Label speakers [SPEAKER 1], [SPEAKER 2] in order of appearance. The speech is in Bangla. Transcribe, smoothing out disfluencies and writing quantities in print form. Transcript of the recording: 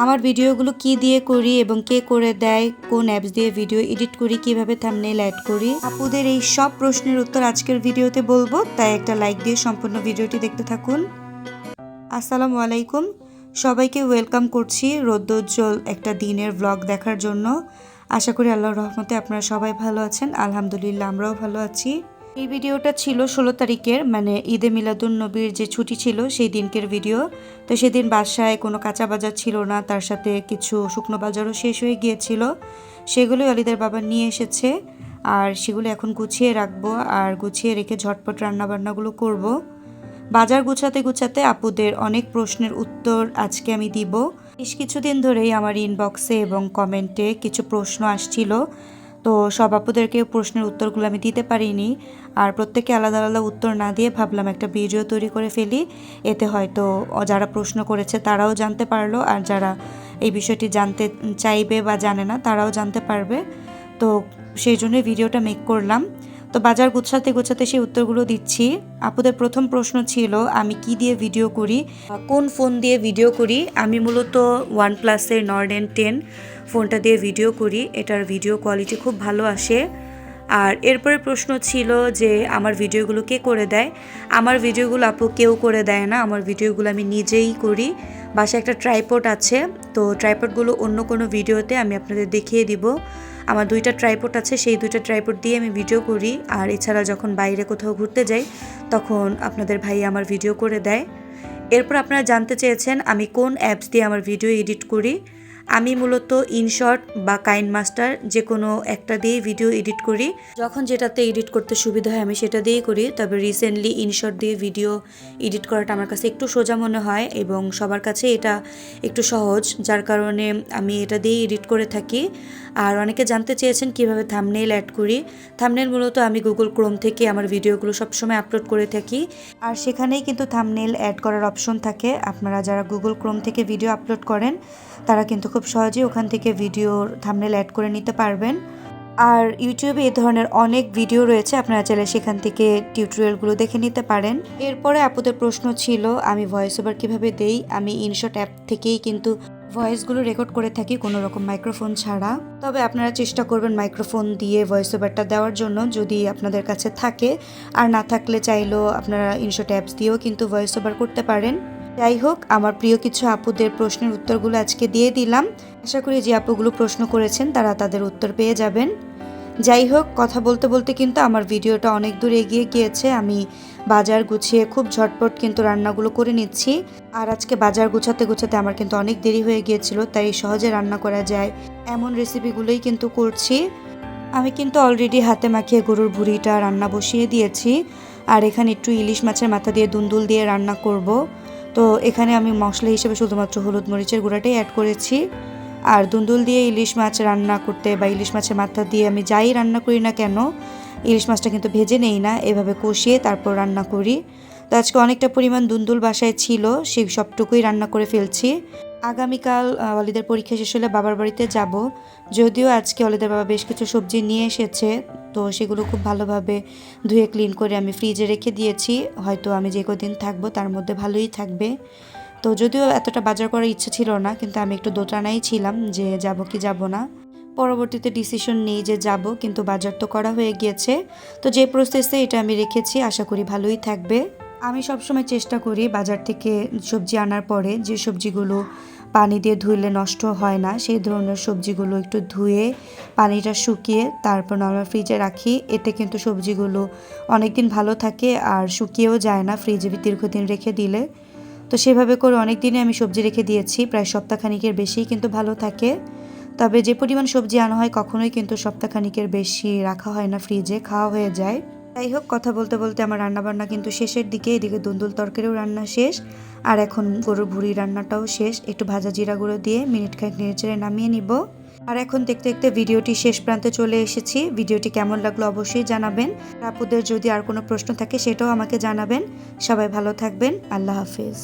[SPEAKER 1] আমার ভিডিওগুলো কি দিয়ে করি এবং কে করে দেয়, কোন অ্যাপস দিয়ে ভিডিও এডিট করি, কিভাবে থাম্বনেইল অ্যাড করি, আপুদের এই সব প্রশ্নের উত্তর আজকের ভিডিওতে বলবো, তাই একটা লাইক দিয়ে সম্পূর্ণ ভিডিওটি দেখতে থাকুন। আসসালামু আলাইকুম, সবাইকে ওয়েলকাম করছি রৌদ্রোজ্জ্বল একটা দিনের ব্লগ দেখার জন্য। আশা করি আল্লাহর রহমতে আপনারা সবাই ভালো আছেন। আলহামদুলিল্লাহ আমরাও ভালো আছি। এই ভিডিওটা ছিল 16 তারিখের, মানে ঈদে মিলাদুন্নবীর যে ছুটি ছিল সেই দিনকের ভিডিও। তো সেদিন বাসায় কোনো কাঁচা বাজার ছিল না, তার সাথে কিছু শুকনো বাজারও শেষ হয়ে গিয়েছিল। সেগুলোই অলিদের বাবা নিয়ে এসেছে, আর সেগুলো এখন গুছিয়ে রাখবো, আর গুছিয়ে রেখে ঝটপট রান্নাবান্নাগুলো করব। বাজার গুছাতে গুছাতে আপুদের অনেক প্রশ্নের উত্তর আজকে আমি দিব। বেশ কিছুদিন ধরেই আমার ইনবক্সে এবং কমেন্টে কিছু প্রশ্ন আসছিল, তো সব আপুদেরকে প্রশ্নের উত্তরগুলো আমি দিতে পারিনি, আর প্রত্যেকে আলাদা আলাদা উত্তর না দিয়ে ভাবলাম একটা ভিডিও তৈরি করে ফেলি। এতে হয়তো যারা প্রশ্ন করেছে তারাও জানতে পারলো, আর যারা এই বিষয়টি জানতে চাইবে বা জানে না তারাও জানতে পারবে। তো সেই জন্যই ভিডিওটা মেক করলাম। তো বাজার গুছাতে গুছাতে সেই উত্তরগুলো দিচ্ছি। আপুদের প্রথম প্রশ্ন ছিল আমি কি দিয়ে ভিডিও করি, কোন ফোন দিয়ে ভিডিও করি। আমি মূলত OnePlus-এর Nord N10 ফোনটা দিয়ে ভিডিও করি। এটার ভিডিও কোয়ালিটি খুব ভালো আসে। আর এরপরে প্রশ্ন ছিল যে আমার ভিডিওগুলো কে করে দেয়। আমার ভিডিওগুলো আপু কেউ করে দেয় না, আমার ভিডিওগুলো আমি নিজেই করি। বাসায় একটা ট্রাইপড আছে, তো ট্রাইপডগুলো অন্য কোনো ভিডিওতে আমি আপনাদের দেখিয়ে দিব। আমার 2টা ট্রাইপড আছে, সেই 2টা ট্রাইপড দিয়ে আমি ভিডিও করি। আর এছাড়া যখন বাইরে কোথাও ঘুরতে যাই তখন আপনাদের ভাই আমার ভিডিও করে দেয়। এরপর আপনারা জানতে চেয়েছেন আমি কোন অ্যাপস দিয়ে আমার ভিডিও এডিট করি। আমি মূলত ইনশর্ট বা কাইনমাস্টার যে কোনো একটা দিয়েই ভিডিও এডিট করি। যখন যেটাতে এডিট করতে সুবিধা হয় আমি সেটা দিয়েই করি। তবে রিসেন্টলি ইনশর্ট দিয়ে ভিডিও এডিট করাটা আমার কাছে একটু সোজা মনে হয় এবং সবার কাছে এটা একটু সহজ, যার কারণে আমি এটা দিয়েই এডিট করে থাকি। আর অনেকে জানতে চেয়েছেন কিভাবে থাম্বনেইল অ্যাড করি। থাম্বনেইল মূলত আমি গুগল ক্রোম থেকে আমার ভিডিওগুলো সবসময় আপলোড করে থাকি, আর সেখানেই কিন্তু থাম্বনেইল অ্যাড করার অপশন থাকে। আপনারা যারা গুগল ক্রোম থেকে ভিডিও আপলোড করেন তারা কিন্তু খুব সহজেই ওখান থেকে ভিডিওর থাম্বনেইল অ্যাড করে নিতে পারবেন। আর ইউটিউবে এই ধরনের অনেক ভিডিও রয়েছে, আপনারা চাইলে সেখান থেকে টিউটোরিয়ালগুলো দেখে নিতে পারেন। এরপরে আপুদের প্রশ্ন ছিল আমি ভয়েস ওভার কীভাবে দেই। আমি ইনশর্ট অ্যাপ থেকেই কিন্তু ভয়েসগুলো রেকর্ড করে থাকি, কোনো রকম মাইক্রোফোন ছাড়া। তবে আপনারা চেষ্টা করবেন মাইক্রোফোন দিয়ে ভয়েস ওভারটা দেওয়ার জন্য, যদি আপনাদের কাছে থাকে। আর না থাকলে চাইলেও আপনারা ইনশর্ট অ্যাপস দিয়েও কিন্তু ভয়েস ওভার করতে পারেন। যাই হোক, আমার প্রিয় কিছু আপুদের প্রশ্নের উত্তরগুলো আজকে দিয়ে দিলাম। আশা করি যে আপুগুলো প্রশ্ন করেছেন তারা তাদের উত্তর পেয়ে যাবেন। যাই হোক, কথা বলতে বলতে কিন্তু আমার ভিডিওটা অনেক দূর এগিয়ে গিয়েছে। আমি বাজার গুছিয়ে খুব ঝটপট কিন্তু রান্নাগুলো করে নিচ্ছি। আর আজকে বাজার গুছাতে গুছাতে আমার কিন্তু অনেক দেরি হয়ে গিয়েছিল, তাই সহজে রান্না করা যায় এমন রেসিপিগুলোই কিন্তু করছি। আমি কিন্তু অলরেডি হাতে মাখিয়ে গরুর ভুঁড়িটা রান্না বসিয়ে দিয়েছি, আর এখানে একটু ইলিশ মাছের মাথা দিয়ে দুন্দুল দিয়ে রান্না করব। তো এখানে আমি মশলা হিসেবে শুধুমাত্র হলুদ মরিচের গুঁড়াটাই অ্যাড করেছি। আর দুন্দুল দিয়ে ইলিশ মাছ রান্না করতে বা ইলিশ মাছের মাথা দিয়ে আমি যাই রান্না করি না কেন, ইলিশ মাছটা কিন্তু ভেজে নেই না, এভাবে কষিয়ে তারপর রান্না করি। তো আজকে অনেকটা পরিমাণ দুন্দুল বাসায় ছিল, সেই সবটুকুই রান্না করে ফেলছি। আগামীকাল অলিদের পরীক্ষা শেষ হলে বাবার বাড়িতে যাব। যদিও আজকে অলিদের বাবা বেশ কিছু সবজি নিয়ে এসেছে, তো সেগুলো খুব ভালোভাবে ধুয়ে ক্লিন করে আমি ফ্রিজে রেখে দিয়েছি। হয়তো আমি যে কদিন থাকবো তার মধ্যে ভালোই থাকবে। তো যদিও এতটা বাজার করার ইচ্ছা ছিল না, কিন্তু আমি একটু দোটানাই ছিলাম যে যাব কি যাব না। পরবর্তীতে ডিসিশন নেই যে যাব, কিন্তু বাজার তো করা হয়ে গিয়েছে। তো যে প্রসেসে এটা আমি রেখেছি আশা করি ভালোই থাকবে। আমি সবসময় চেষ্টা করি বাজার থেকে সবজি আনার পরে যে সবজিগুলো পানি দিয়ে ধুইলে নষ্ট হয় না সেই ধরনের সবজিগুলো একটু ধুয়ে পানিটা শুকিয়ে তারপর নরমাল ফ্রিজে রাখি। এতে কিন্তু সবজিগুলো অনেক দিন ভালো থাকে আর শুকিয়েও যায় না ফ্রিজে দীর্ঘদিন রেখে দিলে। তো সেভাবে করে অনেক দিনে আমি সবজি রেখে দিয়েছি, প্রায় সপ্তাহখানিকের বেশি কিন্তু ভালো থাকে। তবে যে পরিমাণ সবজি আনা হয় কখনোই কিন্তু সপ্তাহখানিকের বেশি রাখা হয় না ফ্রিজে, খাওয়া হয়ে যায়। যাই হোক, কথা বলতে বলতে আমার রান্নাবান্না কিন্তু শেষের দিকে। এদিকে দুন্দুল তরকারিও রান্না শেষ, আর এখন গরুর ভুঁড়ি রান্নাটাও শেষ। একটু ভাজা জিরা গুঁড়ো দিয়ে মিনিট খানেক নেড়েচেড়ে নামিয়ে নিব। আর এখন দেখতে দেখতে ভিডিওটি শেষ প্রান্তে চলে এসেছি। ভিডিওটি কেমন লাগলো অবশ্যই জানাবেন। আপুদের যদি আর কোনো প্রশ্ন থাকে সেটাও আমাকে জানাবেন। সবাই ভালো থাকবেন। আল্লাহ হাফিজ।